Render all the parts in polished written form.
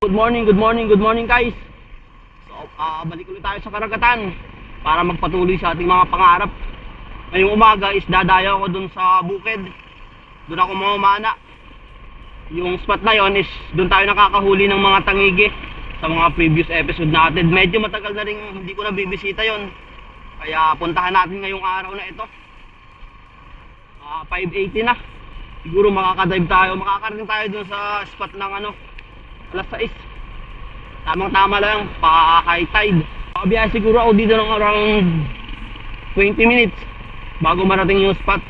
Good morning guys. Balik ulit tayo sa karagatan para magpatuloy sa ating mga pangarap. Ngayong umaga is dadayo ako dun sa bukid. Dun ako mamamana. Yung spot na yon is dun tayo nakakahuli ng mga tangigi sa mga previous episode natin. Medyo matagal na rin hindi ko na bibisita yon. Kaya puntahan natin ngayong araw na ito. 5:80 na. Siguro makakadive tayo, makakarating tayo dun sa spot ng alas 6. Tamang-tama lang, pa-high tide. Pabiyahe siguro ako dito ng around 20 minutes bago marating yung spot.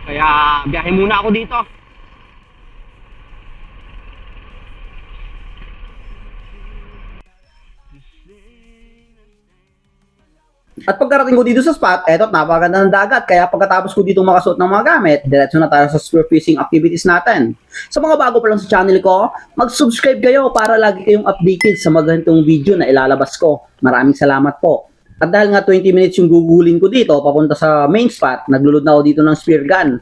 Kaya biyahe muna ako dito. At pagkarating ko dito sa spot, eto, napakaganda ng dagat. Kaya pagkatapos ko dito makasuot ng mga gamit, diretso na tayo sa spearfishing activities natin. Sa mga bago pa lang sa channel ko, mag-subscribe kayo para lagi kayong updated sa mga ganitong video na ilalabas ko. Maraming salamat po. At dahil nga 20 minutes yung gugulin ko dito, papunta sa main spot, naglulod na ako dito ng spear gun.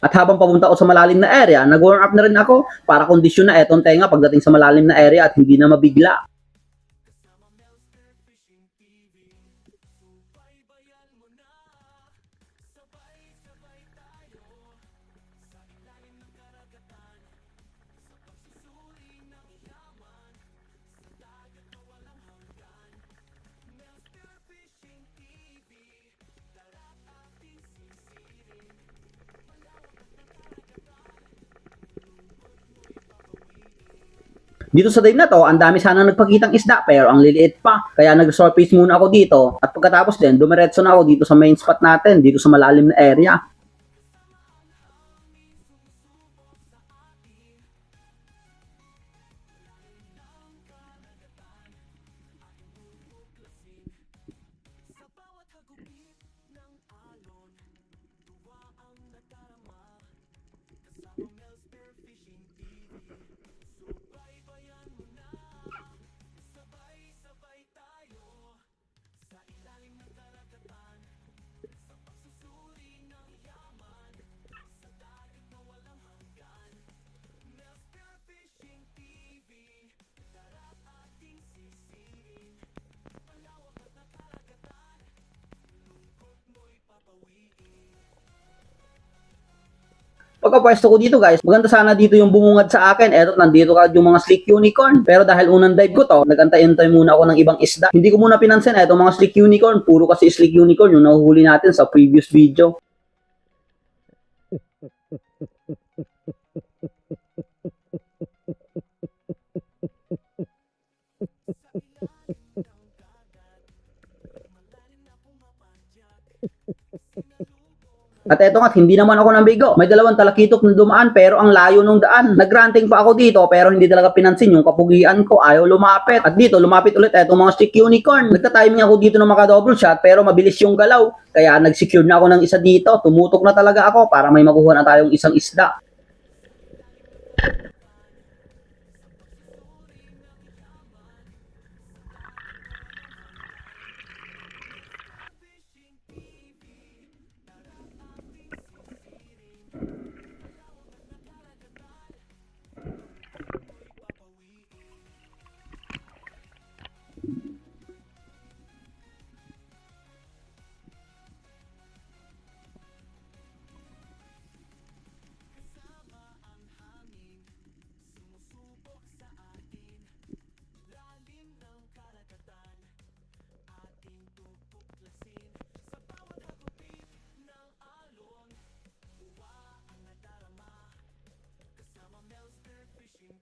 At habang papunta ako sa malalim na area, nag-warm up na rin ako para kondisyon na etong tenga pagdating sa malalim na area at hindi na mabigla. Dito sa dive na to, ang dami sana nagpakitang isda pero ang liliit pa. Kaya nag-surface muna ako dito at pagkatapos din, dumiretso na ako dito sa main spot natin, dito sa malalim na area. Pagkapwesto ko dito guys, maganda sana dito yung bumungad sa akin. Eto, nandito ka yung mga slick unicorn. Pero dahil unang dive ko to, nagantay-antay muna ako ng ibang isda. Hindi ko muna pinansin, eto mga slick unicorn. Puro kasi slick unicorn yung nahuhuli natin sa previous video. At eto nga't hindi naman ako nambigo. May dalawang talakitok na dumaan pero ang layo nung daan. Nagranting pa ako dito pero hindi talaga pinansin yung kapugian ko. Ayaw lumapit. At dito lumapit ulit etong mga stick unicorn. Nagka-timing ako dito ng maka double shot pero mabilis yung galaw. Kaya nag-secure na ako ng isa dito. Tumutok na talaga ako para may makuha na tayong isang isda.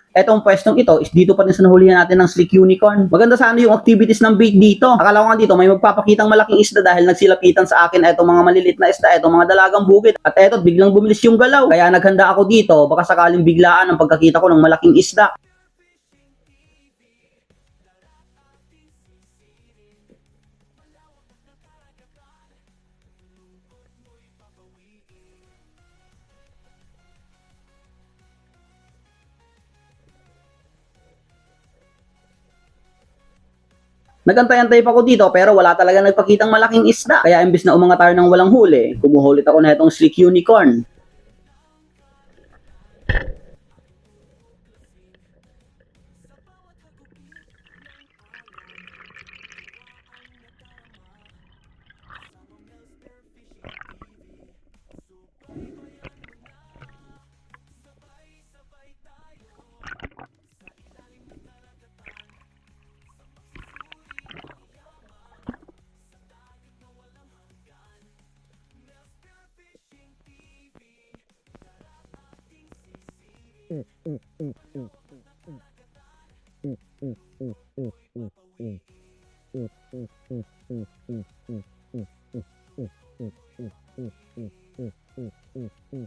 Etong pwestong ito is dito pa rin sa nahulihan natin ng slick unicorn. Maganda sana yung activities ng bait dito. Akala ko nga dito may magpapakitang malaking isda dahil nagsilapitan sa akin etong mga maliliit na isda, etong mga dalagang bukid. At eto, biglang bumilis yung galaw. Kaya naghanda ako dito, baka sakaling biglaan ang pagkakita ko ng malaking isda. Nagantay-antay pa ako dito pero wala talaga nagpakitang malaking isda. Kaya imbis na umangat tayo ng walang huli, kumuhulit ako na itong slick unicorn.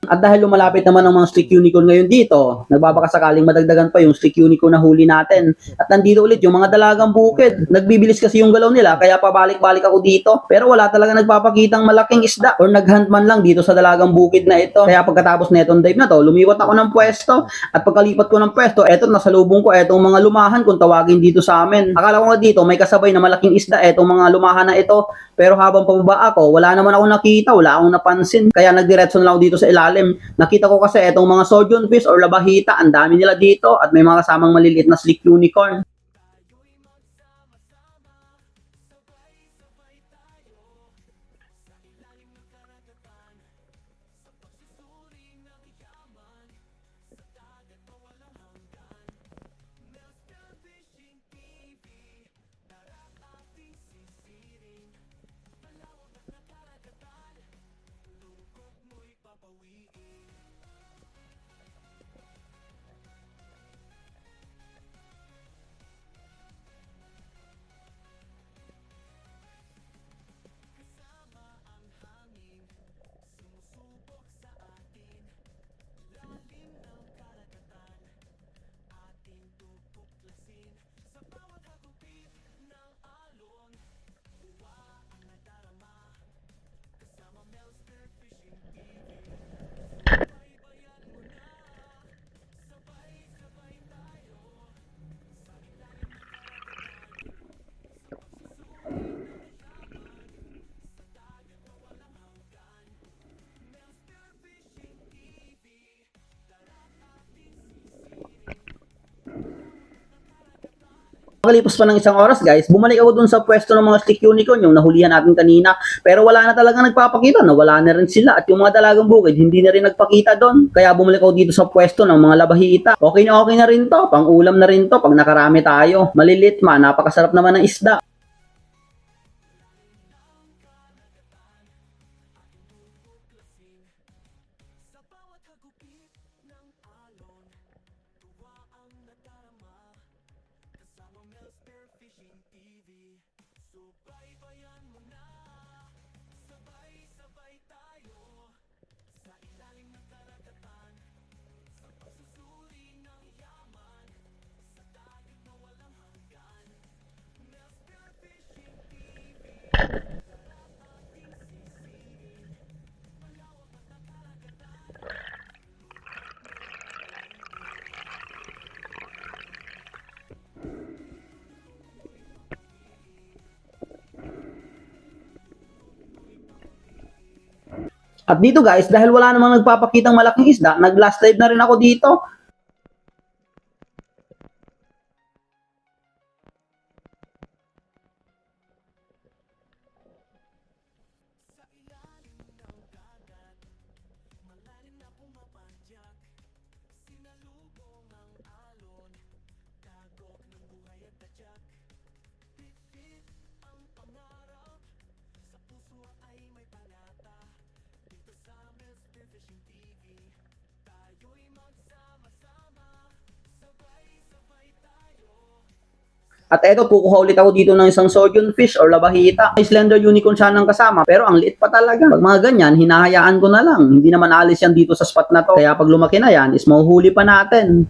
At dahil lumalapit naman ang mga streak unicorn ngayon dito, nagbabakasakaling madagdagan pa yung streak unicorn na huli natin. At nandito ulit yung mga dalagang bukid. Nagbibilis kasi yung galaw nila, kaya pabalik-balik ako dito. Pero wala talaga nagpapakitang malaking isda or naghunt man lang dito sa dalagang bukid na ito. Kaya pagkatapos na itong dive na to, lumiwat ako ng pwesto. At pagkalipat ko ng pwesto, eto nasalubong ko etong mga lumahan kung tawagin dito sa amin. Akala ko nga dito may kasabay na malaking isda etong mga lumahan na ito. Pero habang pababa ako, wala naman ako nakita, wala akong napansin. Kaya nagdiretso na lang ako dito sa ilalim. Nakita ko kasi etong mga sodium fish or labahita, ang dami nila dito at may mga kasamang maliliit na slick unicorn. Pagkalipas pa ng isang oras guys, bumalik ako dun sa pwesto ng mga stick unicorn, yung nahulihan natin kanina. Pero wala na talaga nagpapakita, nawala na rin sila. At yung mga dalagang bukid, hindi na rin nagpakita doon. Kaya bumalik ako dito sa pwesto ng mga labahita. Okay na rin to, pang ulam na rin to pag nakarami tayo. Malilit man, napakasarap naman ng isda. At dito guys, dahil wala namang nagpapakitang malaking isda, nag-last dive na rin ako dito. At eto, kukuha ulit ako dito ng isang sodium fish or labahita. May slender unicorn siya ng kasama, pero ang liit pa talaga. Pag mga ganyan, hinahayaan ko na lang. Hindi naman alis yan dito sa spot na to. Kaya pag lumaki na yan, is mahuhuli pa natin.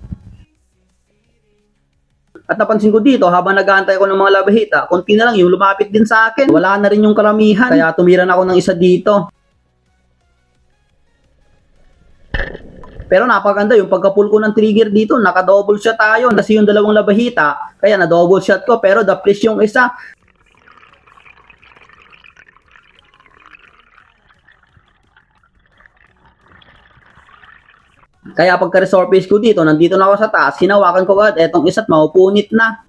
At napansin ko dito, habang nag-aantay ko ng mga labahita, konti na lang yung lumapit din sa akin. Wala na rin yung karamihan. Kaya tumira na ako ng isa dito. Pero napaganda yung pagka-pull ko ng trigger dito, naka-double shot tayo. Kasi yung dalawang labahita, kaya na-double shot ko, pero the-fish yung isa. Kaya pagka-resurface ko dito, nandito na ako sa taas, hinawakan ko agad etong isa't maupunit na.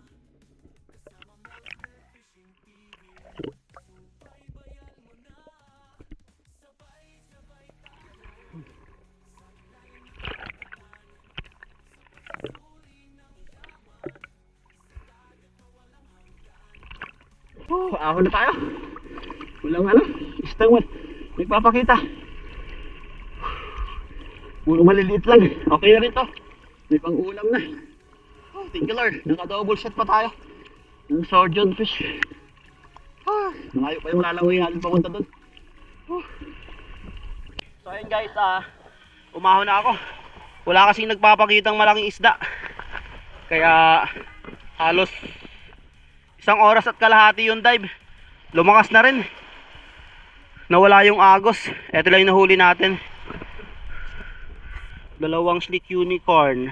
Ako na tayo. Walang isda mo. Nagpapakita. Puro maliliit lang. Okay na rin to. May pang ulam na. thank you Lord. Naka-double shot pa tayo. Yung surgeon fish. Malayo pa yung malalawin natin papunta doon. So ayun guys, umahon na ako. Wala kasing nagpapakitang malaking isda. Kaya halos 1 oras at kalahati yung dive. Lumakas na rin. Nawala yung agos. Ito lang yung nahuli natin. 2 slick unicorn.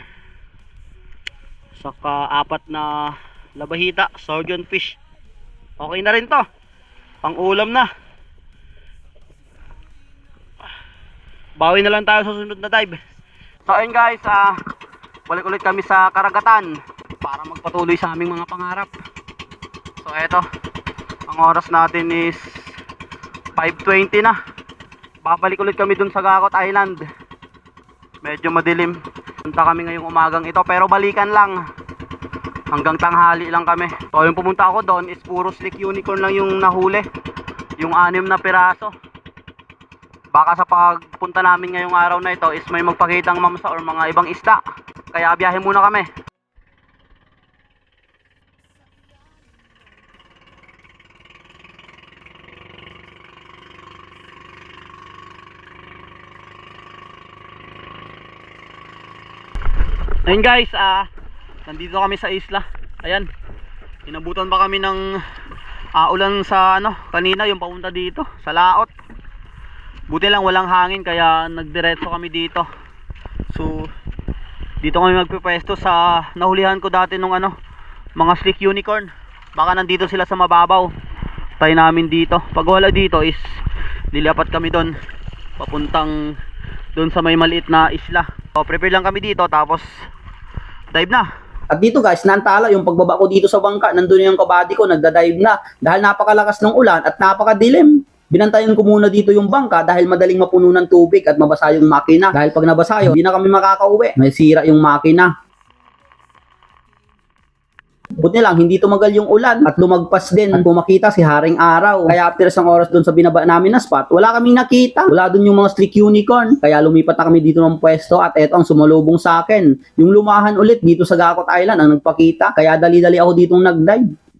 Saka 4 na labahita, surgeon fish. Okay na rin to. Pang ulam na. Bawi na lang tayo sa susunod na dive. So ayun guys, balik ulit kami sa karagatan para magpatuloy sa aming mga pangarap. So eto, ang oras natin is 5:20 na. Babalik ulit kami dun sa Gakot Island. Medyo madilim. Punta kami ngayong umagang ito pero balikan lang. Hanggang tanghali lang kami. So yung pumunta ako doon is puro slick unicorn lang yung nahuli. Yung 6 na piraso. Baka sa pagpunta namin ngayong araw na ito is may magpakitang mamsa or mga ibang isda. Kaya biyahe muna kami. Ayun guys, nandito kami sa isla. Ayan. Inabutan pa kami ng ulan sa kanina yung papunta dito sa laot. Buti lang walang hangin kaya nagdiretso kami dito. So dito kami magpipwesto sa nahulihan ko dati nung mga slick unicorn. Baka nandito sila sa mababaw. Tayo namin dito. Pag wala dito is lilipat kami doon papuntang doon sa may maliit na isla. So prepare lang kami dito tapos dive na. At dito guys, nantala yung pagbaba ko dito sa bangka, nandun yung kabady ko, nagda-dive na. Dahil napakalakas ng ulan at napakadilim. Binantayan ko muna dito yung bangka dahil madaling mapuno ng tubig at mabasa yung makina. Dahil pag nabasa yun, hindi na kami makakauwi. May sira yung makina. Buti lang, hindi tumagal yung ulan at lumagpas din. At pumakita si Haring Araw. Kaya after 1 oras doon sa binaba namin na spot, wala kaming nakita. Wala doon yung mga slick unicorn. Kaya lumipat na kami dito ng pwesto at eto ang sumalubong sa akin. Yung lumahan ulit dito sa Gakot Island ang nagpakita. Kaya dali-dali ako ditong nag-dive.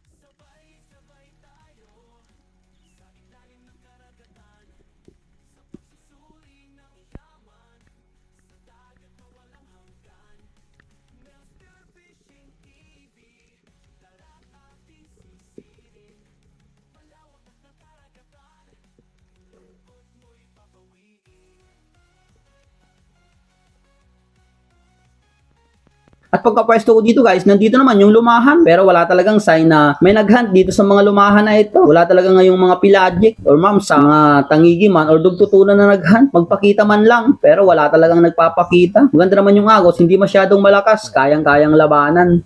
At pagkapwesto ko dito guys, nandito naman yung lumahan. Pero wala talagang sign na may naghunt dito sa mga lumahan na ito. Wala talaga ngayong mga pelagic or mamsa, mga tangigi man or dugtutunan na naghunt. Magpakita man lang, pero wala talagang nagpapakita. Maganda naman yung agos, hindi masyadong malakas. Kayang-kayang labanan.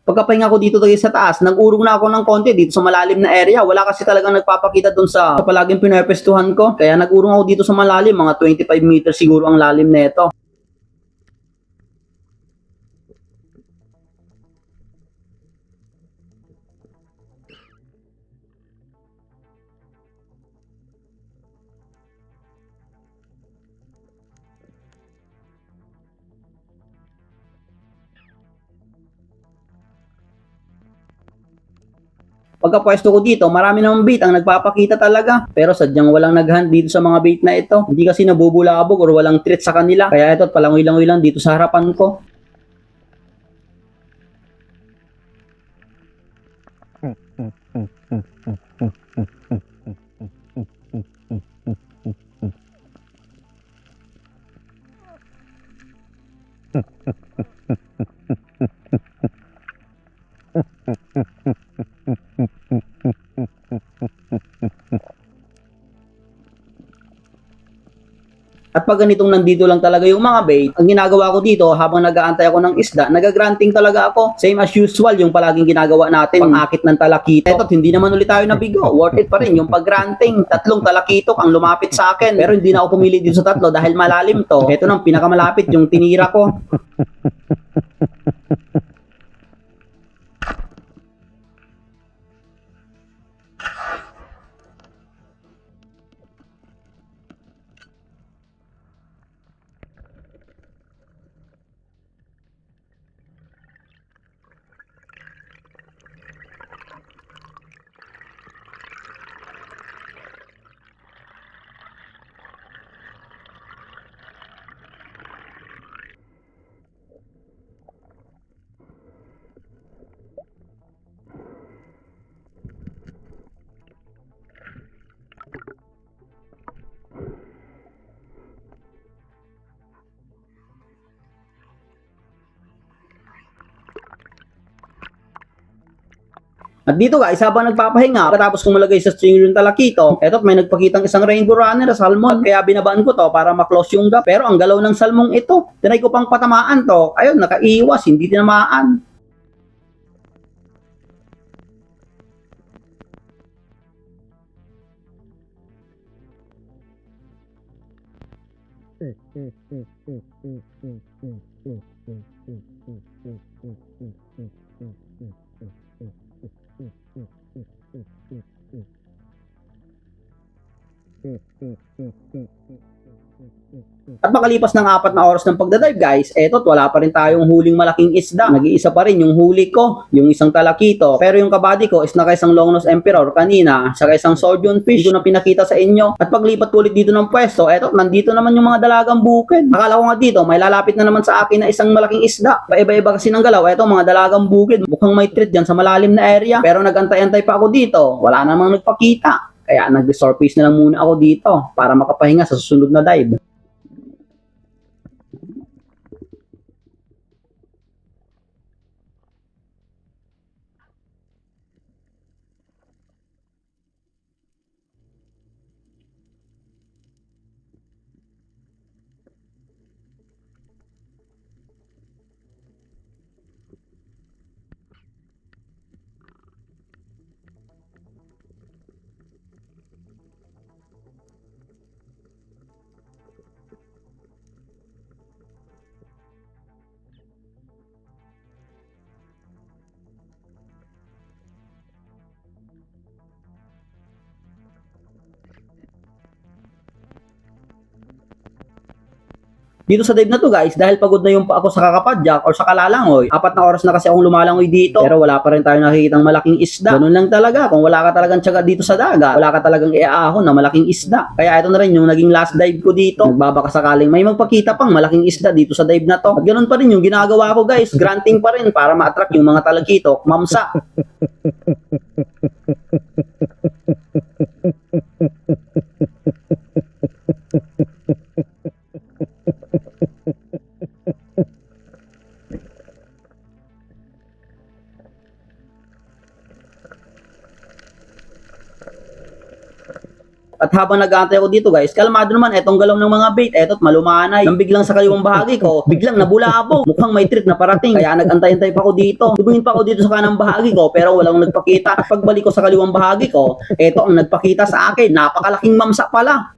Pagkapahinga ko dito guys sa taas, nag-urong na ako ng konti dito sa malalim na area. Wala kasi talagang nagpapakita doon sa palaging pinwepestuhan ko. Kaya nag-urong ako dito sa malalim, mga 25 meters siguro ang lalim nito. Pagkapwesto ko dito, marami namang bait ang nagpapakita talaga. Pero sadyang walang naghunt dito sa mga bait na ito. Hindi kasi nabubulabog or walang treat sa kanila. Kaya ito, palangoy-langoy lang dito sa harapan ko. At pag ganitong nandito lang talaga yung mga bait, ang ginagawa ko dito habang nag-aantay ako ng isda, nag-granting talaga ako. Same as usual yung palaging ginagawa natin, pang-akit ng talakito. Eto, hindi naman ulit tayo nabigo. Worth it pa rin yung pag-granting. 3 talakitok ang lumapit sa akin. Pero hindi na ako pumili dito sa 3 dahil malalim to. Eto nang pinakamalapit yung tinira ko. At dito guys, habang nagpapahinga, pagkatapos kong malagay sa string yung talakito, eto may nagpakitang isang rainbow runner na salmon. Kaya binabaan ko to para maklose yung gap. Pero ang galaw ng salmong ito, tinay ko pang patamaan to. Ayun, nakaiwas, hindi tinamaan. At makalipas ng 4 na oras ng pagdadive guys, eto wala pa rin tayong huling malaking isda. Nag-iisa pa rin yung huli ko, yung isang talakito. Pero yung kabady ko is nakaisang longnose emperor kanina, saka isang sodium fish ko na pinakita sa inyo. At paglipat ko ulit dito ng pwesto, eto nandito naman yung mga dalagang bukid. Akala ko nga dito, may lalapit na naman sa akin na isang malaking isda. Paiba-iba kasi ng galaw, eto mga dalagang bukid. Mukhang may treat dyan sa malalim na area. Pero nagantay-antay pa ako dito, wala namang nagpakita. Kaya nag-surface na lang muna ako dito para makapahinga sa susunod na dive. Dito sa dive na to guys, dahil pagod na yung pa ako sa kakapadyak or sa kalalangoy, 4 na oras na kasi akong lumalangoy dito, pero wala pa rin tayo nakikitang malaking isda. Ganun lang talaga, kung wala ka talagang tiyaga dito sa dagat, wala ka talagang iaahon na malaking isda. Kaya ito na rin yung naging last dive ko dito. Nagbabaka sakaling may magpakita pang malaking isda dito sa dive na to. At ganun pa rin yung ginagawa ko guys, granting pa rin para ma-attract yung mga talagkito, mamsa. At habang nag-aantay ako dito guys, kalmado naman etong galaw ng mga bait, eto't malumanay. Nang biglang sa kaliwang bahagi ko, biglang nabulabog. Mukhang may treat na parating. Kaya nag-antay-antay pa ako dito. Tubingin pa ako dito sa kanang bahagi ko, pero walang nagpakita. Pagbalik ko sa kaliwang bahagi ko, eto ang nagpakita sa akin. Napakalaking mamsa pala.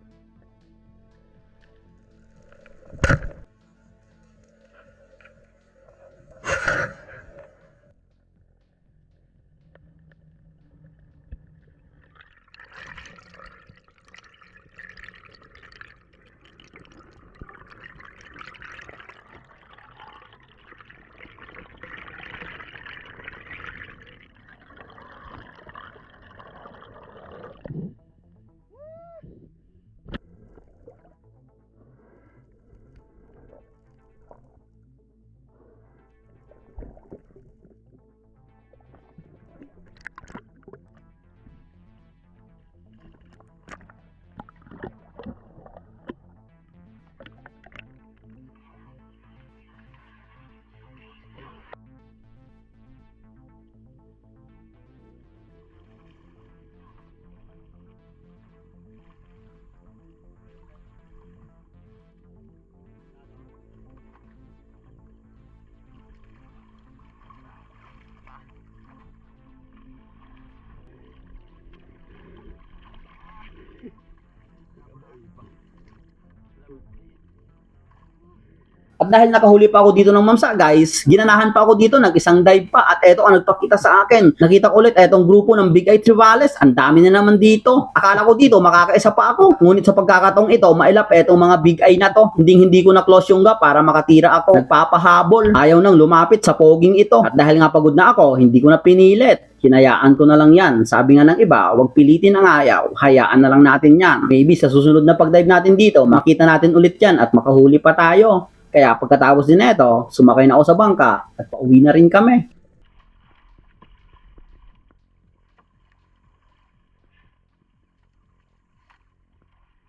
At dahil nakahuli pa ako dito ng mamsa guys, ginanahan pa ako dito, nag-isang dive pa at eto ang nagpakita sa akin. Nakita ko ulit etong grupo ng Big Eye Trevales, ang dami na naman dito. Akala ko dito makakaisa pa ako, ngunit sa pagkakataong ito, mailap etong mga Big Eye na to. Hindi ko na-close yung gap para makatira ako. Nagpapahabol, ayaw nang lumapit sa poging ito. At dahil nga pagod na ako, hindi ko na pinilit. Hinayaan ko na lang yan. Sabi nga ng iba, huwag pilitin ang ayaw, hayaan na lang natin yan. Maybe sa susunod na pag-dive natin dito, makita natin ulit yan at makahuli pa tayo. Kaya pagkatapos din nito, sumakay na ako sa bangka at pauwi na rin kami.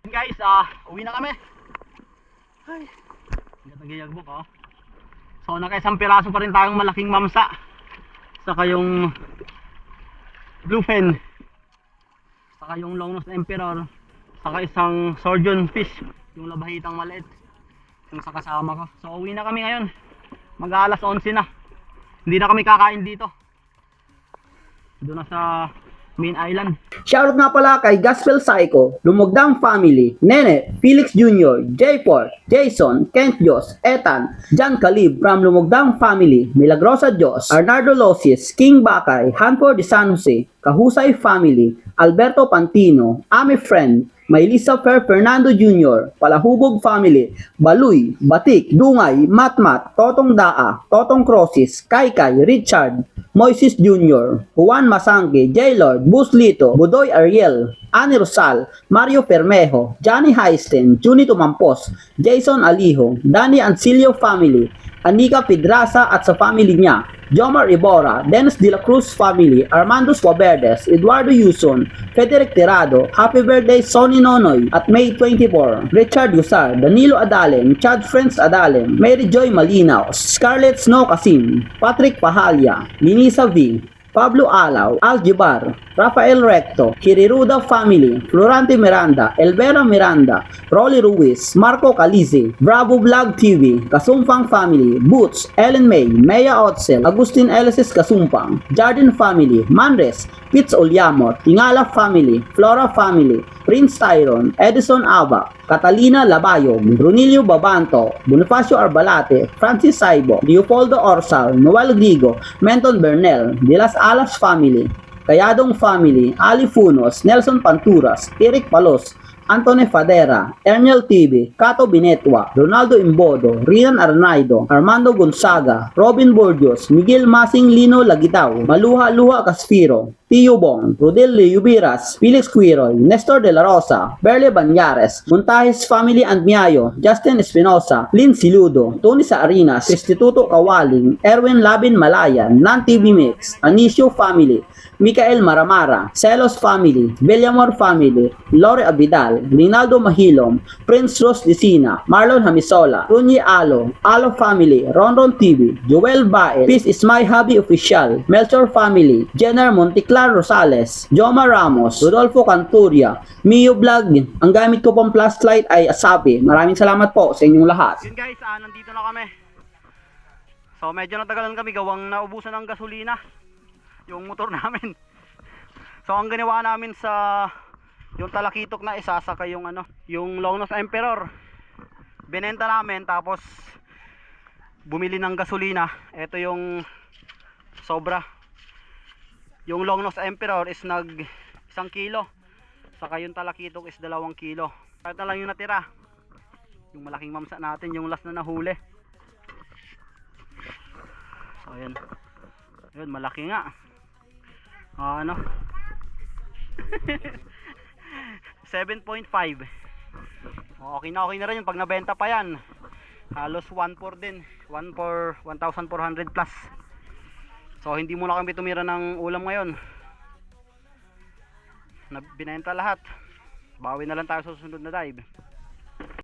Guys, uwi na kami. Ay, nagagayagbo ko. So, nakaisang piraso pa rin tayong malaking mamsa. Saka yung bluefin, saka yung longnose emperor, saka isang surgeon fish, yung labahitang maliit, yung sa kasama ko. So uwi na kami ngayon, mag-aalas 11 na, hindi na kami kakain dito, doon na sa main island. Shoutout nga pala kay Gospel Psycho, Lumugdang Family, Nene, Felix Jr., J4, Jason, Kent Jos, Ethan, John Calib from Lumugdang Family, Milagrosa Jos, Arnardo Losis, King Bakay, Hanford de San Jose, Kahusay Family, Alberto Pantino, Ami Friend, Maylisa Fer Fernando Jr., Palahubog Family, Baluy, Batik, Dungay, Matmat, Totong Daa, Totong Crosses, Kaykay, Richard, Moises Jr., Juan Masangke, J-Lord, Buslito, Budoy Ariel, Ani Rosal, Mario Permejo, Johnny Heisten, Junito Mampos, Jason Alijo, Danny Ancilio Family, Anika Pedraza at sa family niya, Jomar Ibora, Dennis De La Cruz Family, Armando Suaverdes, Eduardo Yuson, Frederick Tirado, Happy Birthday Sonny Nonoy at May 24, Richard Gusar, Danilo Adalen, Chad Friends Adalen, Mary Joy Malinaw, Scarlett Snow Kasim, Patrick Pahalya, Linisa V, Pablo Alaw, Aljibar, Rafael Recto, Kiriruda Family, Florante Miranda, Elvera Miranda, Rolly Ruiz, Marco Calize, Bravo Vlog TV, Kasumpang Family, Boots, Ellen May, Maya Otzel, Agustin Elisis Kasumpang, Jardin Family, Manres, Pitts Olyamot, Tingala Family, Flora Family, Prince Tyron, Edison Aba, Catalina Labayog, Brunilio Babanto, Bonifacio Arbalate, Francis Saibo, Leopoldo Orsal, Noel Grigo, Menton Bernel, De Las Alas Family, Kayadong Family, Ali Funos, Nelson Panturas, Eric Palos, Antone Fadera, Ernel TV, Cato Binetwa, Ronaldo Imbodo, Rian Arnaido, Armando Gonzaga, Robin Borgios, Miguel Masing Lino Lagitaw, Maluha Luha Caspiro, Tio Bong, Rodel Leubiras, Felix Quiroy, Nestor De La Rosa, Berle Banyares, Montajes Family and Miayo, Justin Espinosa, Lynn Siludo, Tony Saarinas, Instituto Kawaling, Erwin Labin Malayan, Nan TV Mix, Anisio Family, Mikael Maramara, Celos Family, Villamor Family, Lore Abidal, Rinaldo Mahilom, Prince Ros Dicina, Marlon Hamisola, Runyi Alo, Alo Family, Ronron TV, Joel Bael, Peace is My Hobby Official, Melchor Family, Jenner Monticlar Rosales, Joma Ramos, Rodolfo Canturia, Mio Vlog. Ang gamit ko pong flashlight ay Asabi. Maraming salamat po sa inyong lahat. Yun guys, nandito na kami. So medyo natagalan kami gawang naubusan ng gasolina yung motor namin. So ang ginawa namin sa yung talakitok na isa saka yung yung longnose emperor, binenta namin tapos bumili ng gasolina. Ito yung sobra. Yung longnose emperor is nag 1 kilo, saka yung talakitok is 2 kilo. Ito na lang yung natira, yung malaking mamsa natin, yung last na nahuli. So ayan, yun malaki nga. 7.5. Okay na rin yun pag nabenta pa yan. Halos 1.4 din, 1,400 plus. So hindi muna kami tumira ng ulam ngayon, binenta lahat. Bawi na lang tayo sa susunod na dive.